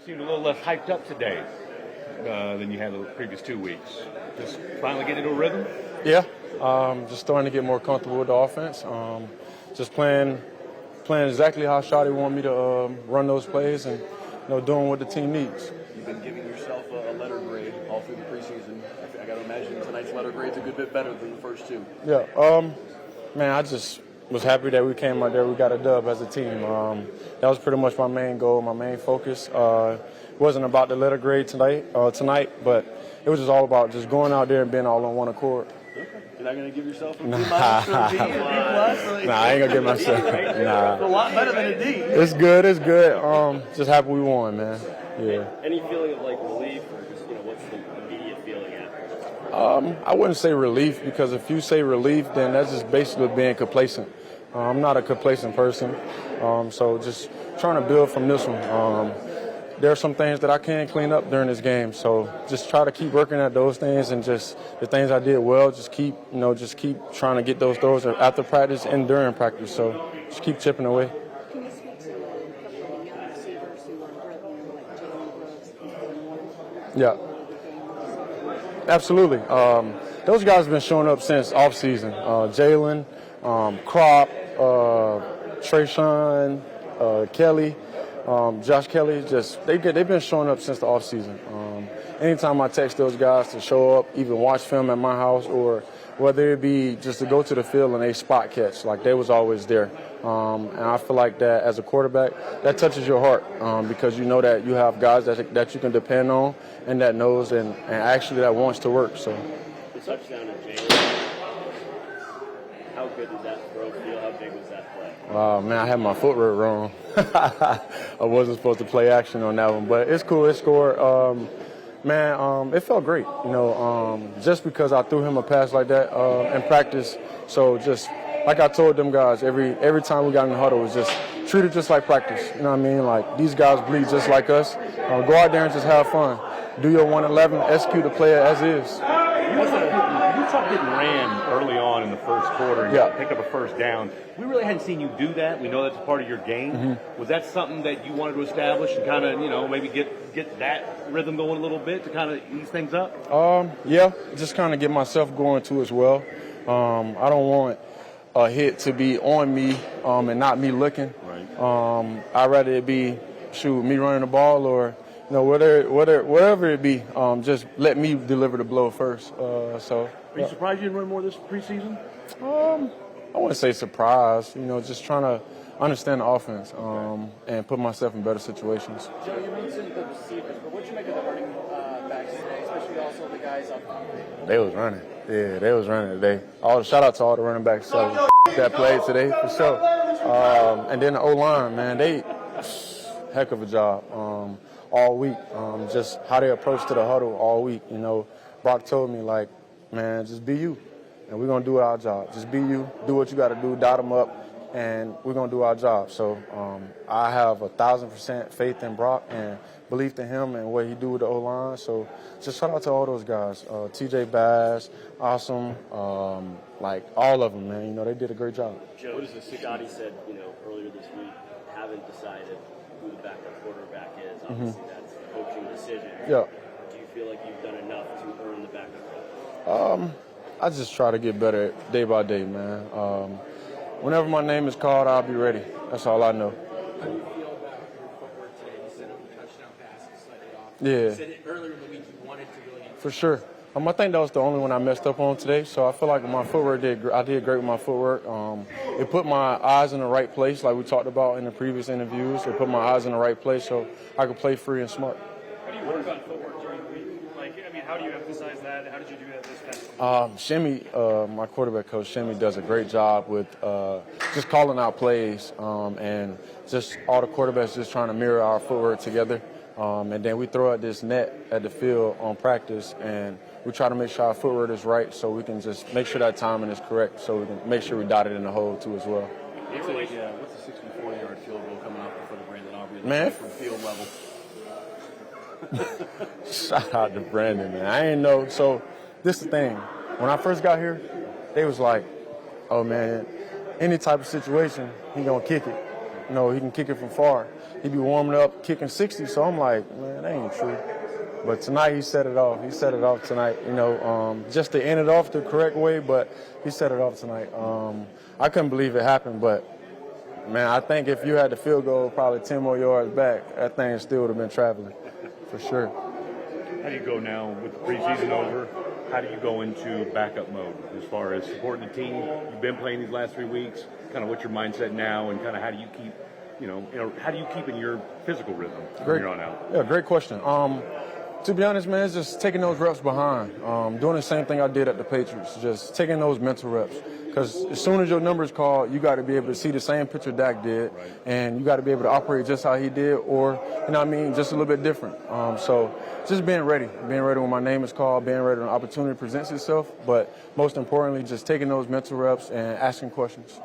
seemed a little less hyped up today than you had the previous 2 weeks. Just finally get into a rhythm? Yeah, just starting to get more comfortable with the offense. Just playing exactly how Shotty wanted me to run those plays and doing what the team needs. You've been giving yourself a letter grade all through the preseason. I got to imagine tonight's letter grade's a good bit better than the first two. Yeah, man, I just was happy that we came out there. We got a dub as a team. That was pretty much my main goal, my main focus. It wasn't about the letter grade tonight, but it was just all about just going out there and being all on one accord. Okay. You're not going to give yourself a B minus or a B plus? Nah, I ain't going to give myself. Nah. It's a lot better than a D. It's good. Just happy we won, man. Yeah. Any feeling of relief, or just what's the immediate feeling after? I wouldn't say relief, because if you say relief, then that's just basically being complacent. I'm not a complacent person, so just trying to build from this one. There are some things that I can clean up during this game, so just try to keep working at those things, and just the things I did well, just keep trying to get those throws after practice and during practice. So just keep chipping away. Can you speak to a couple of the young receivers who are brilliant, like Joe Milton III? Yeah, absolutely. Those guys have been showing up since off-season. Jalen, Crop, Trayshawn, Kelly. Josh Kelly, they've been showing up since the offseason. Anytime I text those guys to show up, even watch film at my house, or whether it be just to go to the field and a spot catch, they was always there. And I feel like that as a quarterback, that touches your heart, because you know that you have guys that you can depend on and that knows and actually that wants to work. So. The touchdown to Jalen, how good did that throw feel? How big was that play? Man, I had my footwork wrong. I wasn't supposed to play action on that one, but it's cool. It scored. It felt great, just because I threw him a pass like that in practice. So just like I told them guys, every time we got in the huddle, it was just treat it just like practice. You know what I mean? Like, these guys bleed just like us. Go out there and just have fun. Do your 111, execute the play as is. You talked getting ran early on in the first quarter and picked up a first down. We really hadn't seen you do that. We know that's a part of your game. Mm-hmm. Was that something that you wanted to establish and kind of, maybe get that rhythm going a little bit to kind of ease things up? Yeah, just kind of get myself going too as well. I don't want a hit to be on me and not me looking. Right. I'd rather it be, me running the ball or whatever it be, just let me deliver the blow first. Are you surprised you didn't run more this preseason? I wouldn't say surprised. Just trying to understand the offense and put myself in better situations. Joe, you mentioned the receivers, but what you make of the running backs today, especially also the guys up front? They was running. Yeah, they was running today. Shout out to all the running backs that played today for sure. And then the O-line, man, they heck of a job. All week, just how they approach to the huddle all week. Brock told me, man, just be you, and we're going to do our job. Just be you, do what you got to do, dot them up, and we're going to do our job. So I have 1,000% faith in Brock and belief in him and what he do with the O-line. So just shout out to all those guys. TJ Bass, awesome, all of them, man. They did a great job. Joe, Scotty said, earlier this week, haven't decided who the backup quarterback is. Obviously, that's a coaching decision. Yeah. Do you feel like you've done enough to earn the backup role? I just try to get better day by day, man. Whenever my name is called, I'll be ready. That's all I know. How do you feel about your footwork today? You set up a touchdown pass, you slid it off. Yeah. You said it earlier in the week you wanted to really improve. For sure. I think that was the only one I messed up on today. So I feel like my footwork I did great with my footwork. It put my eyes in the right place, like we talked about in the previous interviews. It put my eyes in the right place so I could play free and smart. How do you work on footwork during the week? How do you emphasize that? How did you do that this past week? Shimmy, my quarterback coach, Shimmy, does a great job with just calling out plays and just all the quarterbacks just trying to mirror our footwork together. And then we throw out this net at the field on practice, and we try to make sure our footwork is right so we can just make sure that timing is correct so we can make sure we dot it in the hole too as well. What's the 64-yard field goal coming off the foot of Brandon Aubrey? Man, from field level. Shout out to Brandon, man. I ain't know. So this is the thing. When I first got here, they was like, oh, man, any type of situation, he going to kick it. you know, he can kick it from far. He be warming up, kicking 60, so I'm like, man, that ain't true. But tonight he set it off. He set it off tonight, you know, just to end it off the correct way, but he set it off tonight. I couldn't believe it happened, but, man, I think if you had the field goal probably 10 more yards back, that thing still would have been traveling, for sure. How do you go now with the preseason over? How do you go into backup mode as far as supporting the team? You've been playing these last 3 weeks. Kind of what's your mindset now, and kind of how do you keep, how do you keep in your physical rhythm from here on out? Yeah, great question. To be honest, man, it's just taking those reps behind, doing the same thing I did at the Patriots, just taking those mental reps. Because as soon as your number's called, you got to be able to see the same picture Dak did, and you got to be able to operate just how he did, or, you know what I mean, just a little bit different. So just being ready when my name is called, being ready when an opportunity presents itself, but most importantly, just taking those mental reps and asking questions.